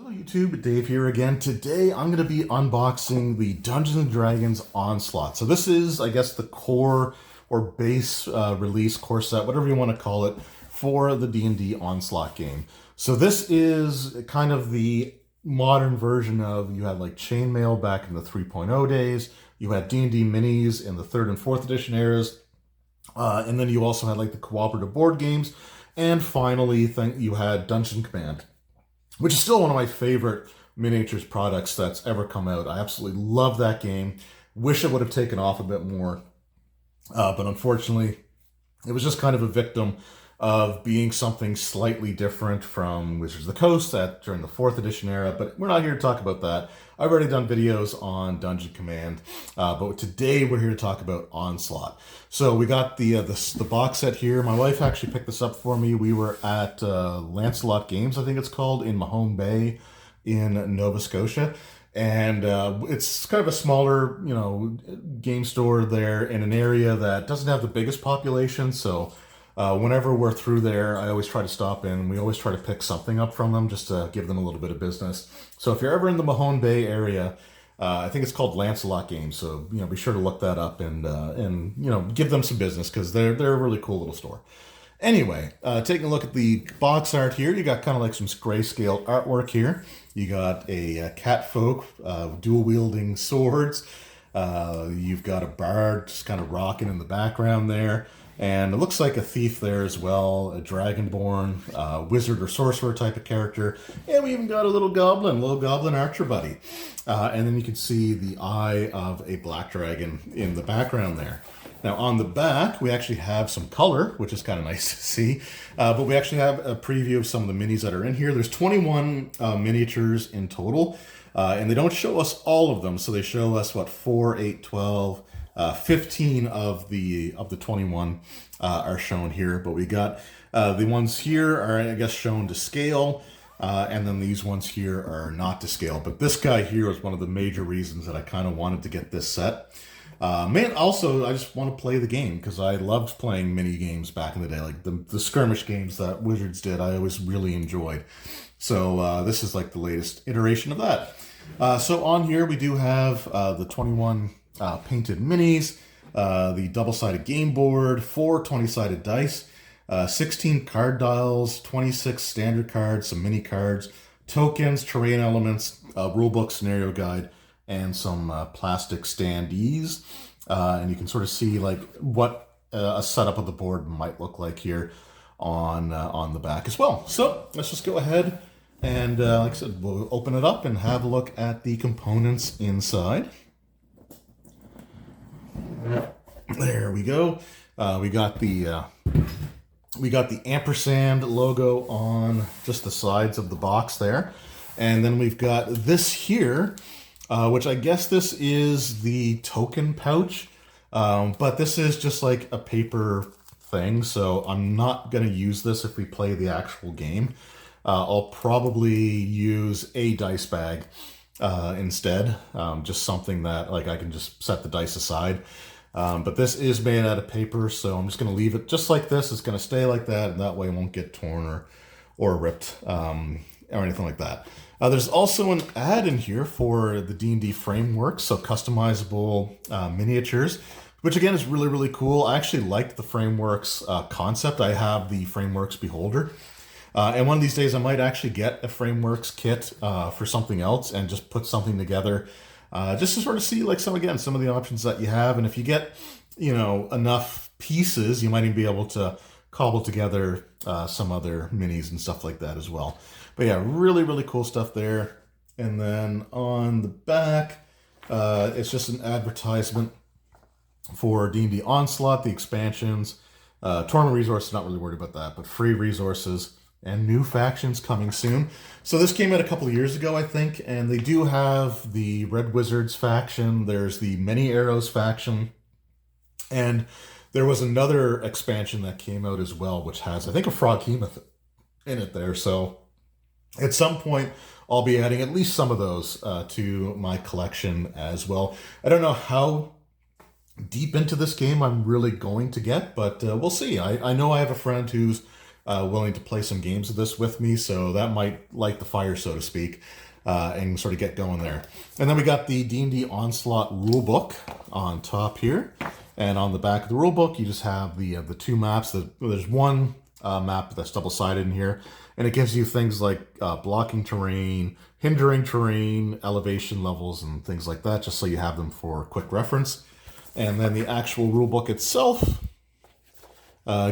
Hello YouTube, Dave here again. Today I'm going to be unboxing the Dungeons & Dragons Onslaught. So this is, I guess, the core or base release, core set, whatever you want to call it, for the D&D Onslaught game. So this is kind of the modern version of, you had like Chainmail back in the 3.0 days, you had D&D minis in the 3rd and 4th edition eras, and then you also had like the cooperative board games, and finally you had Dungeon Command, which is still one of my favorite miniatures products that's ever come out. I absolutely love that game. Wish it would have taken off a bit more, but unfortunately, it was just kind of a victim of being something slightly different from Wizards of the Coast during the 4th edition era, but we're not here to talk about that. I've already done videos on Dungeon Command, but today we're here to talk about Onslaught. So we got the box set here. My wife actually picked this up for me. We were at Lancelot Games, I think it's called, in Mahone Bay in Nova Scotia. And it's kind of a smaller, game store there in an area that doesn't have the biggest population. So whenever we're through there, I always try to stop in. We always try to pick something up from them just to give them a little bit of business. So if you're ever in the Mahone Bay area, I think it's called Lancelot Games. So, be sure to look that up and give them some business because they're a really cool little store. Anyway, taking a look at the box art here, you got kind of like some grayscale artwork here. You got a cat folk dual wielding swords. You've got a bard just kind of rocking in the background there. And it looks like a thief there as well, a dragonborn, wizard or sorcerer type of character. And we even got a little goblin archer buddy. And then you can see the eye of a black dragon in the background there. Now on the back, we actually have some color, which is kind of nice to see. But we actually have a preview of some of the minis that are in here. There's 21 miniatures in total. And they don't show us all of them. So they show us, 4, 8, 12... 15 of the 21 are shown here, but we got the ones here are, I guess, shown to scale, and then these ones here are not to scale. But this guy here is one of the major reasons that I kind of wanted to get this set. Also, I just want to play the game because I loved playing mini games back in the day, like the skirmish games that Wizards did. I always really enjoyed. So this is like the latest iteration of that. So on here we do have the 21 painted minis, the double-sided game board, 4 20-sided dice, 16 card dials, 26 standard cards, some mini cards, tokens, terrain elements, rulebook, scenario guide, and some plastic standees. And you can sort of see like what a setup of the board might look like here on the back as well. So let's just go ahead and, like I said, we'll open it up and have a look at the components inside. There we go. We got the ampersand logo on just the sides of the box there, and then we've got this here, which I guess this is the token pouch, but this is just like a paper thing, so I'm not going to use this if we play the actual game. I'll probably use a dice bag instead, just something that like I can just set the dice aside. But this is made out of paper, so I'm just going to leave it just like this. It's going to stay like that, and that way it won't get torn or ripped or anything like that. There's also an ad in here for the D&D framework, so customizable miniatures, which again is really, really cool. I actually liked the frameworks concept. I have the frameworks beholder. And one of these days I might actually get a frameworks kit for something else and just put something together just to sort of see like some of the options that you have. And if you get, enough pieces, you might even be able to cobble together some other minis and stuff like that as well. But yeah, really, really cool stuff there. And then on the back, it's just an advertisement for D&D Onslaught, the expansions, tournament resources, not really worried about that, but free resources, and new factions coming soon. So this came out a couple of years ago, I think, and they do have the Red Wizards faction. There's the Many Arrows faction, and there was another expansion that came out as well, which has, I think, a Froghemoth in it there. So at some point, I'll be adding at least some of those to my collection as well. I don't know how deep into this game I'm really going to get, but we'll see. I know I have a friend who's willing to play some games of this with me, so that might light the fire, so to speak, and sort of get going there. And then we got the D&D Onslaught rulebook on top here, and on the back of the rulebook you just have the two maps. There's one map that's double-sided in here, and it gives you things like blocking terrain, hindering terrain, elevation levels, and things like that, just so you have them for quick reference. And then the actual rulebook itself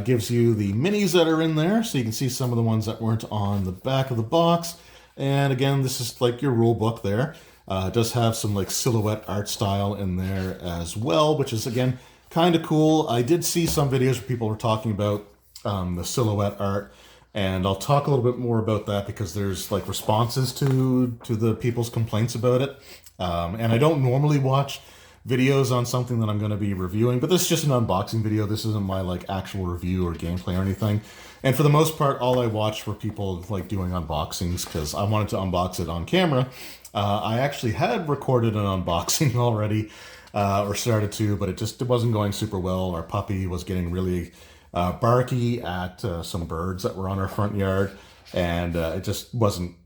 gives you the minis that are in there, so you can see some of the ones that weren't on the back of the box. And again, this is like your rulebook there. It does have some like silhouette art style in there as well, which is again kind of cool. I did see some videos where people were talking about the silhouette art, and I'll talk a little bit more about that because there's like responses to the people's complaints about it. And I don't normally watch videos on something that I'm going to be reviewing, but this is just an unboxing video. This isn't my like actual review or gameplay or anything. And for the most part, all I watched were people like doing unboxings because I wanted to unbox it on camera. I actually had recorded an unboxing already, or started to, but it wasn't going super well. Our puppy was getting really barky at some birds that were on our front yard, and it just wasn't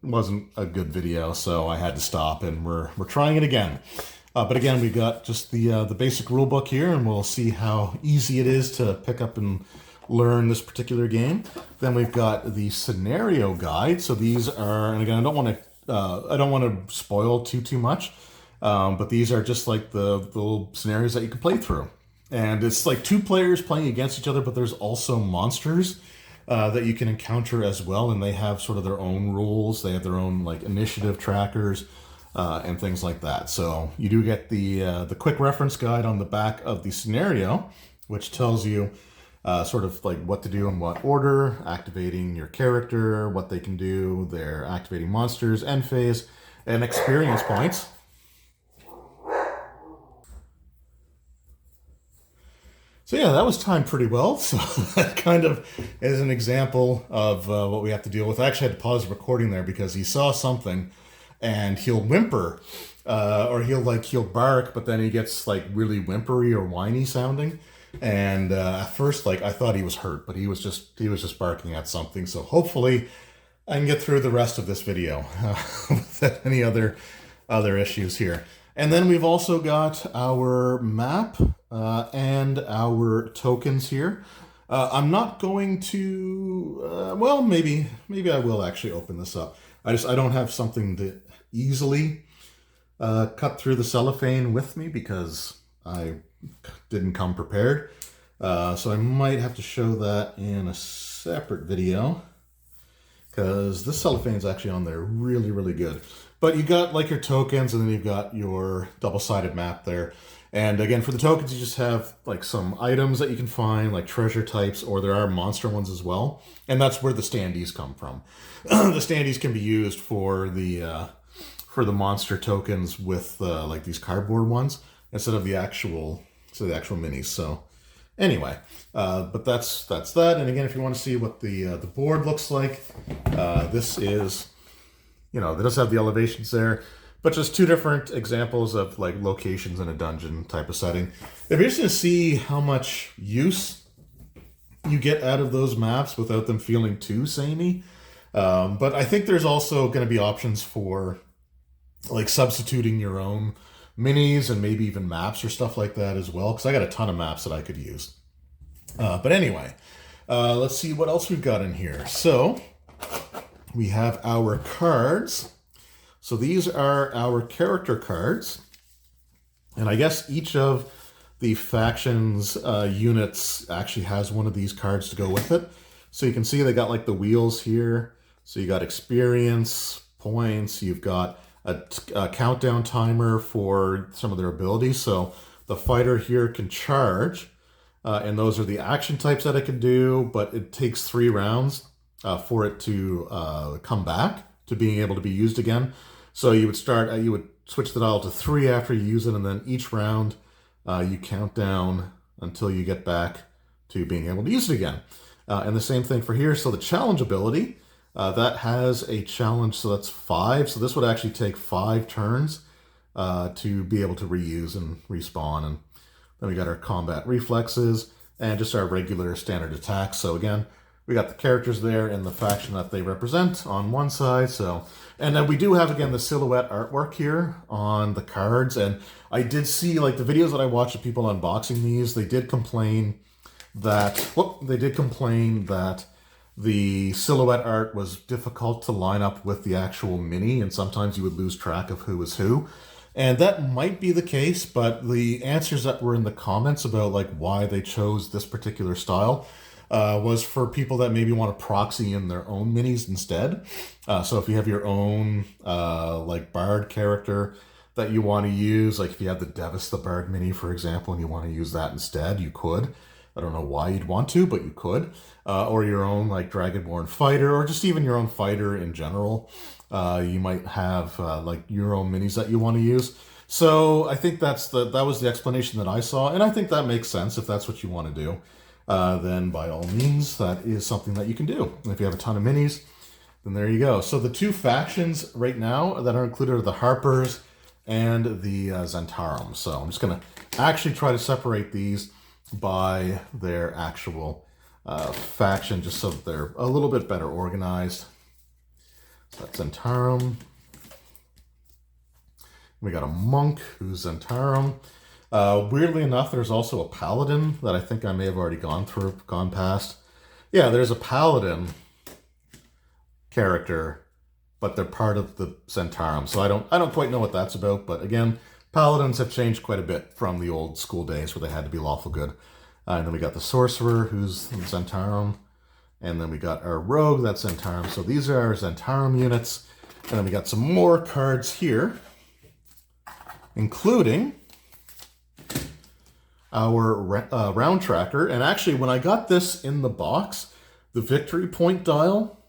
a good video, so I had to stop, and we're trying it again. But again, we've got just the basic rule book here, and we'll see how easy it is to pick up and learn this particular game. Then we've got the scenario guide. So these are, and again, I don't want to spoil too much, but these are just like the little scenarios that you can play through. And it's like two players playing against each other, but there's also monsters that you can encounter as well, and they have sort of their own rules. They have their own like initiative trackers and things like that. So you do get the quick reference guide on the back of the scenario, which tells you sort of like what to do in what order, activating your character, what they can do, their activating monsters, end phase, and experience points. So yeah, that was timed pretty well. So that kind of is an example of what we have to deal with. I actually had to pause the recording there because he saw something and he'll whimper or he'll bark, but then he gets like really whimpery or whiny sounding. And at first, like I thought he was hurt, but he was just barking at something. So hopefully I can get through the rest of this video without any other issues here. And then we've also got our map and our tokens here. I'm not going to, well, maybe I will actually open this up. I don't have something to easily cut through the cellophane with me because I didn't come prepared. So I might have to show that in a separate video because this cellophane is actually on there really, really good. But you got like your tokens, and then you've got your double-sided map there. And again, for the tokens, you just have like some items that you can find, like treasure types, or there are monster ones as well. And that's where the standees come from. The standees can be used for the monster tokens with like these cardboard ones instead of the actual minis. So anyway, but that's that. And again, if you want to see what the board looks like, this is, you know, it does have the elevations there, but just two different examples of like locations in a dungeon type of setting. If you're just to see how much use you get out of those maps without them feeling too samey. But I think there's also going to be options for like substituting your own minis and maybe even maps or stuff like that as well, because I got a ton of maps that I could use. But anyway, let's see what else we've got in here. So we have our cards. So these are our character cards. And I guess each of the factions units actually has one of these cards to go with it. So you can see they got like the wheels here. So you got experience points. You've got a countdown timer for some of their abilities. So the fighter here can charge. And those are the action types that it can do. But it takes 3 rounds for it to come back to being able to be used again. So you would start, you would switch the dial to 3 after you use it, and then each round you count down until you get back to being able to use it again. And the same thing for here. So the challenge ability, that has a challenge, so that's 5. So this would actually take 5 turns to be able to reuse and respawn. And then we got our combat reflexes and just our regular standard attacks. So again, we got the characters there and the faction that they represent on one side. So, and then we do have, again, the silhouette artwork here on the cards. And I did see, like, the videos that I watched of people unboxing these, they did complain that, the silhouette art was difficult to line up with the actual mini, and sometimes you would lose track of who was who. And that might be the case, but the answers that were in the comments about like why they chose this particular style was for people that maybe want to proxy in their own minis instead. So if you have your own like Bard character that you want to use, like if you have the Devis the Bard mini, for example, and you want to use that instead, you could. I don't know why you'd want to, but you could. Or your own like Dragonborn fighter, or just even your own fighter in general. You might have like your own minis that you want to use. So I think that was the explanation that I saw, and I think that makes sense. If that's what you want to do, then by all means, that is something that you can do. And if you have a ton of minis, then there you go. So the two factions right now that are included are the Harpers and the Zentarum. So I'm just going to actually try to separate these by their actual faction, just so that they're a little bit better organized. So that's Zentarum. We got a monk who's Zentarum. Weirdly enough, there's also a paladin that I think I may have already gone past. Yeah, there's a paladin character, but they're part of the Zentarum. So I don't quite know what that's about, but again, paladins have changed quite a bit from the old school days where they had to be lawful good. And then we got the sorcerer who's Zentarum. And then we got our rogue, that's Zentarum. So these are our Zentarum units. And then we got some more cards here, including our round tracker. And actually, when I got this in the box, the victory point dial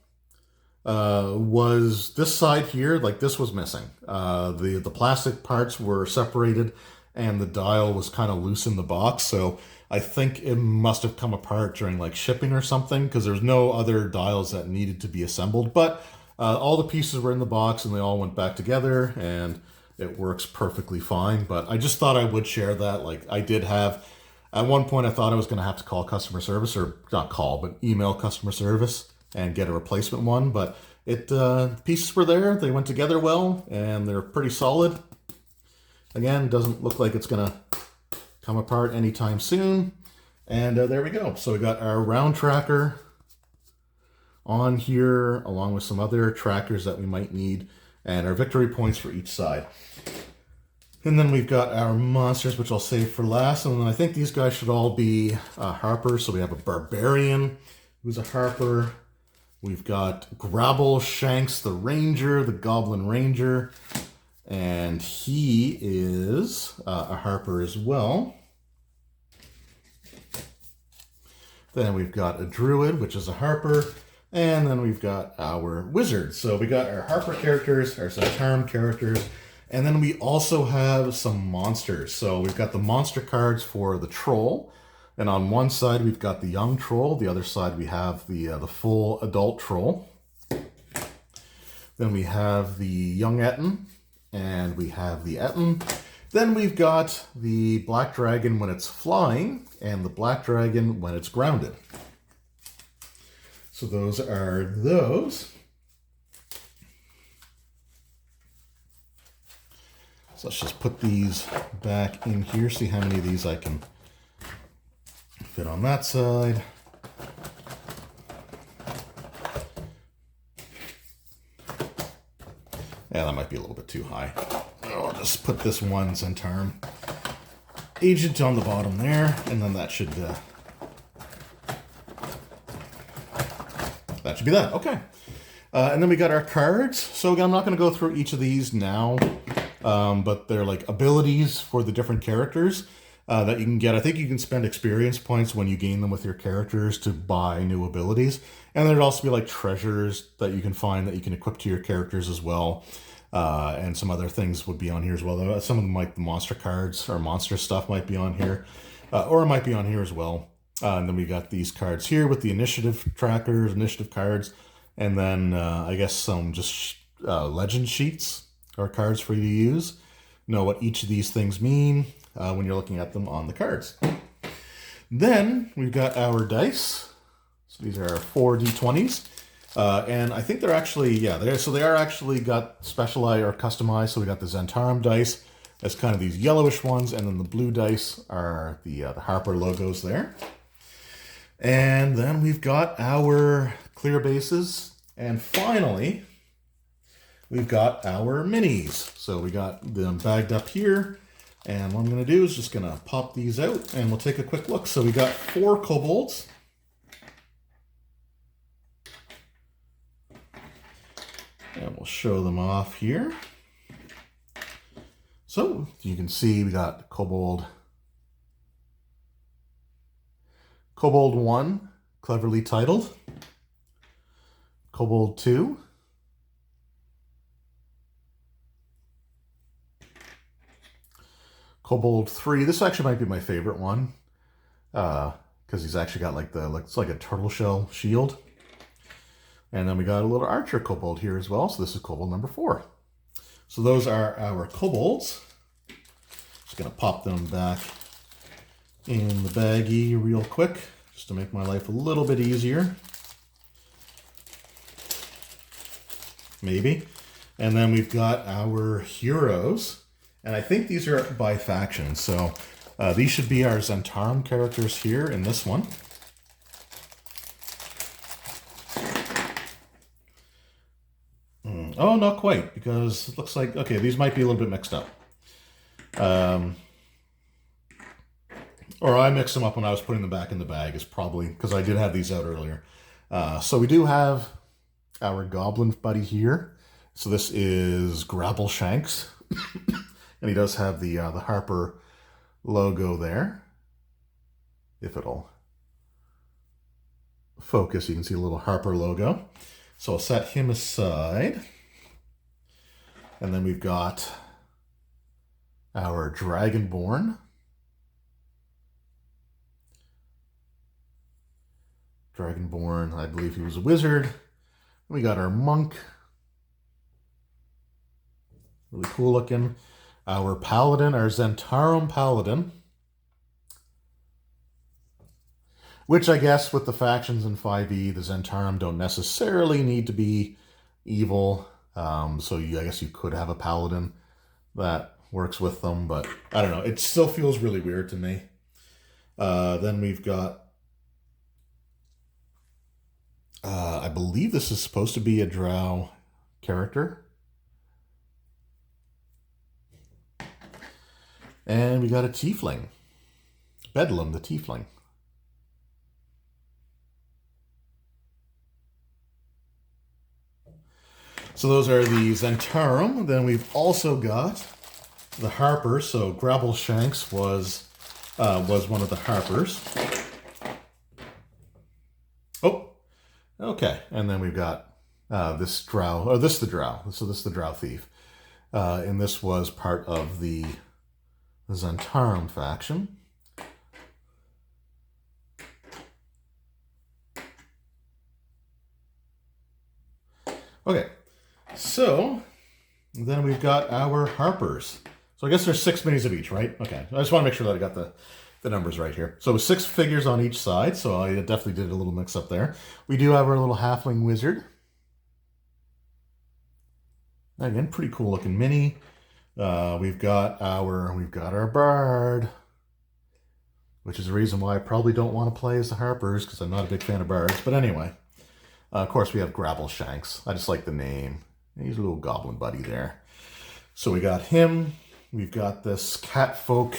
was this side here, like this was missing. The plastic parts were separated and the dial was kind of loose in the box. So I think it must have come apart during like shipping or something, because there's no other dials that needed to be assembled. But all the pieces were in the box and they all went back together and it works perfectly fine. But I just thought I would share that. Like I did have, at one point I thought I was going to have to call customer service, or not call, but email customer service and get a replacement one. But the pieces were there, they went together well, and they're pretty solid. Again, doesn't look like it's going to come apart anytime soon. And there we go. So we got our round tracker on here, along with some other trackers that we might need, and our victory points for each side. And then we've got our monsters, which I'll save for last. And then I think these guys should all be Harpers. So we have a Barbarian, who's a Harper. We've got Grabble Shanks, the Ranger, the Goblin Ranger. And he is a Harper as well. Then we've got a Druid, which is a Harper. And then we've got our Wizard. So we got our Harper characters, our Zentarum characters, and then we also have some monsters. So we've got the monster cards for the Troll. And on one side, we've got the young Troll. The other side, we have the full adult Troll. Then we have the young Etten. And we have the Etten. Then we've got the Black Dragon when it's flying, and the Black Dragon when it's grounded. So those are those. So let's just put these back in here, see how many of these I can fit on that side. Yeah, that might be a little bit too high. I'll just put this one Zentarum agent on the bottom there, and then that should be that. Okay. And then we got our cards. So I'm not going to go through each of these now, but they're like abilities for the different characters that you can get. I think you can spend experience points when you gain them with your characters to buy new abilities. And there'd also be like treasures that you can find that you can equip to your characters as well. And some other things would be on here as well. Some of them, like the monster cards or monster stuff, might be on here, or it might be on here as well. And then we got these cards here with the initiative trackers, initiative cards, and then I guess some just legend sheets or cards for you to use. Know what each of these things mean when you're looking at them on the cards. Then we've got our dice. So these are 4d20s. And I think they're actually, yeah, they are actually got specialized or customized. So we got the Zentarum dice as kind of these yellowish ones, and then the blue dice are the Harper logos there. And then we've got our clear bases. And finally, we've got our minis. So we got them bagged up here. And what I'm going to do is just going to pop these out and we'll take a quick look. So we got 4 kobolds. And we'll show them off here. So you can see we got Kobold 1, cleverly titled. Kobold 2. Kobold 3. This actually might be my favorite one. Because he's actually got like looks like a turtle shell shield. And then we got a little archer kobold here as well. So this is kobold number 4. So those are our kobolds. Just gonna pop them back in the baggie real quick, just to make my life a little bit easier. Maybe. And then we've got our heroes. And I think these are by faction. So these should be our Zentarum characters here in this one. Oh, not quite, because it looks like, okay, these might be a little bit mixed up. Or I mixed them up when I was putting them back in the bag, is probably, because I did have these out earlier. So we do have our goblin buddy here. So this is Grapple Shanks. And he does have the Harper logo there. If it'll focus, you can see a little Harper logo. So I'll set him aside. And then we've got our Dragonborn. Dragonborn, I believe he was a wizard. We got our monk. Really cool looking. Our paladin, our Zentarum paladin. Which I guess with the factions in 5e, the Zentarum don't necessarily need to be evil. So I guess you could have a paladin that works with them, but I don't know. It still feels really weird to me. Then we've got, I believe this is supposed to be a drow character. And we got a tiefling. Bedlam the tiefling. So those are the Zentarum. Then we've also got the Harper. So Grapple Shanks was one of the Harpers. Oh, okay. And then we've got this drow. Oh, this is the drow. So this is the drow thief. And this was part of the Zentarum faction. Okay. So, then we've got our Harpers. So I guess there's 6 minis of each, right? Okay, I just want to make sure that I got the numbers right here. So 6 figures on each side, so I definitely did a little mix up there. We do have our little halfling wizard. Again, pretty cool looking mini. We've got our bard, which is the reason why I probably don't want to play as the Harpers, because I'm not a big fan of bards. But anyway, of course we have Grapple Shanks. I just like the name. He's a little goblin buddy there. So we got him. We've got this catfolk,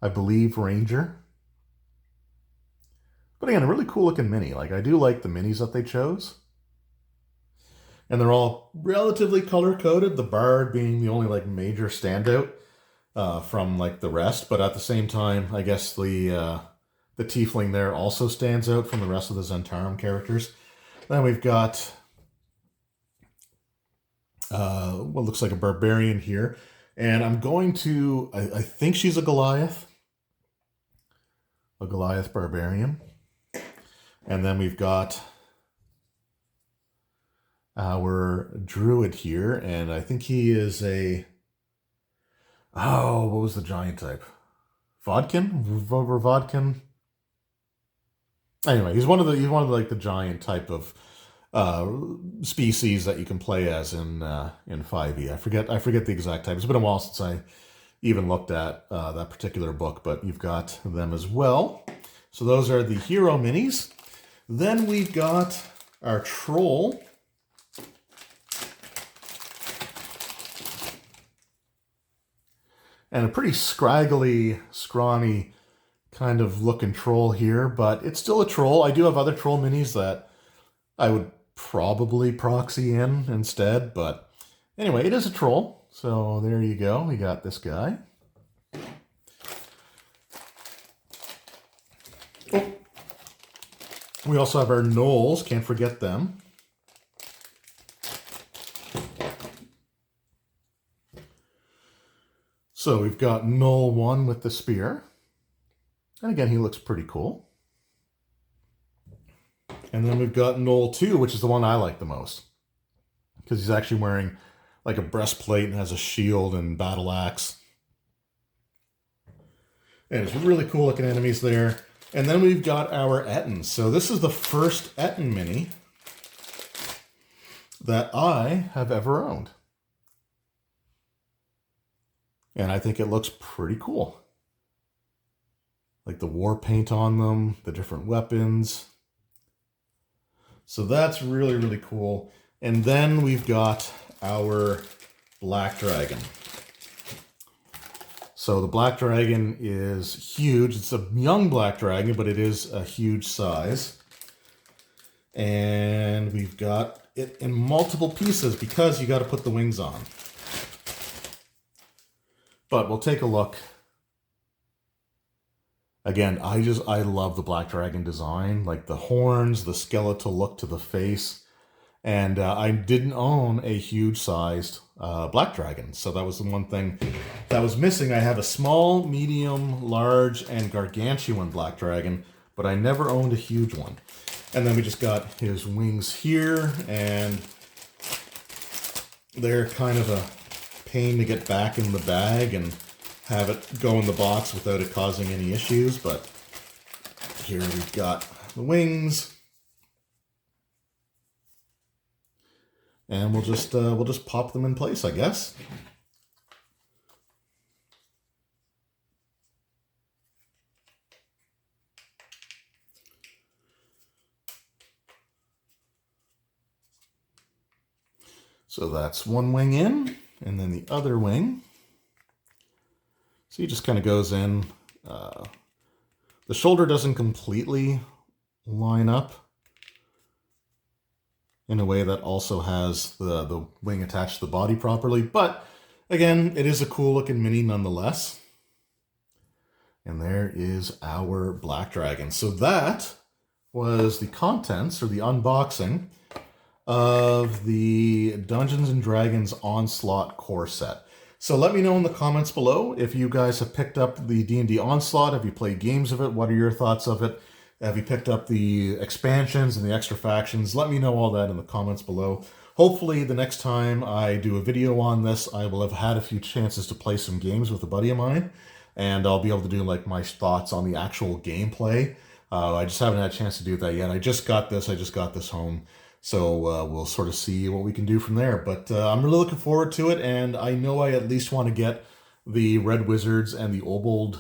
I believe, ranger. But again, a really cool looking mini. Like, I do like the minis that they chose. And they're all relatively color coded. The bard being the only like major standout from like the rest. But at the same time, I guess the tiefling there also stands out from the rest of the Zentarum characters. Then we've got what looks like a barbarian here. And I'm going to, I think she's a Goliath. A Goliath barbarian. And then we've got our druid here. And I think he is a, oh, what was the giant type? Vodkin? Vodkin? Anyway, he's one of the like the giant type of species that you can play as in 5e. I forget the exact type. It's been a while since I even looked at that particular book, but you've got them as well. So those are the hero minis. Then we've got our troll. And a pretty scraggly, scrawny kind of looking troll here, but it's still a troll. I do have other troll minis that I would probably proxy in instead, but anyway, it is a troll. So there you go. We got this guy. Oh. We also have our gnolls. Can't forget them. So we've got Gnoll 1 with the spear. And again, he looks pretty cool. And then we've got Gnoll 2, which is the one I like the most. Because he's actually wearing like a breastplate and has a shield and battle axe. And it's really cool looking enemies there. And then we've got our Ettins. So this is the first Ettin mini that I have ever owned. And I think it looks pretty cool. Like the war paint on them, the different weapons. So that's really, really cool. And then we've got our Black Dragon. So the Black Dragon is huge. It's a young Black Dragon, but it is a huge size. And we've got it in multiple pieces because you got to put the wings on. But we'll take a look. Again, I love the Black Dragon design, like the horns, the skeletal look to the face. And I didn't own a huge sized Black Dragon. So that was the one thing that was missing. I have a small, medium, large, and gargantuan Black Dragon, but I never owned a huge one. And then we just got his wings here, and they're kind of a pain to get back in the bag and have it go in the box without it causing any issues. But here we've got the wings, and we'll just pop them in place, I guess. So that's one wing in. And then the other wing. So he just kind of goes in. The shoulder doesn't completely line up in a way that also has the wing attached to the body properly. But again, it is a cool looking mini nonetheless. And there is our Black Dragon. So that was the contents, or the unboxing, of the Dungeons & Dragons Onslaught core set. So let me know in the comments below if you guys have picked up the D&D Onslaught. Have you played games of it? What are your thoughts of it? Have you picked up the expansions and the extra factions? Let me know all that in the comments below. Hopefully the next time I do a video on this, I will have had a few chances to play some games with a buddy of mine, and I'll be able to do like my thoughts on the actual gameplay. I just haven't had a chance to do that yet. I just got this home. So we'll sort of see what we can do from there. But I'm really looking forward to it, and I know I at least want to get the Red Wizards and the Obold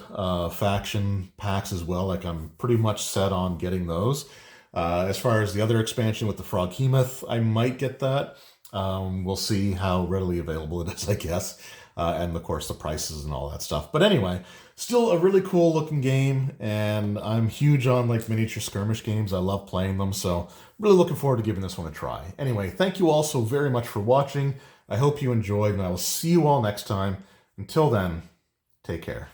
faction packs as well. Like, I'm pretty much set on getting those. As far as the other expansion with the Froghemoth, I might get that. We'll see how readily available it is, I guess. And of course the prices and all that stuff. But anyway, still a really cool looking game, and I'm huge on like miniature skirmish games. I love playing them, so really looking forward to giving this one a try. Anyway, thank you all so very much for watching. I hope you enjoyed, and I will see you all next time. Until then, take care.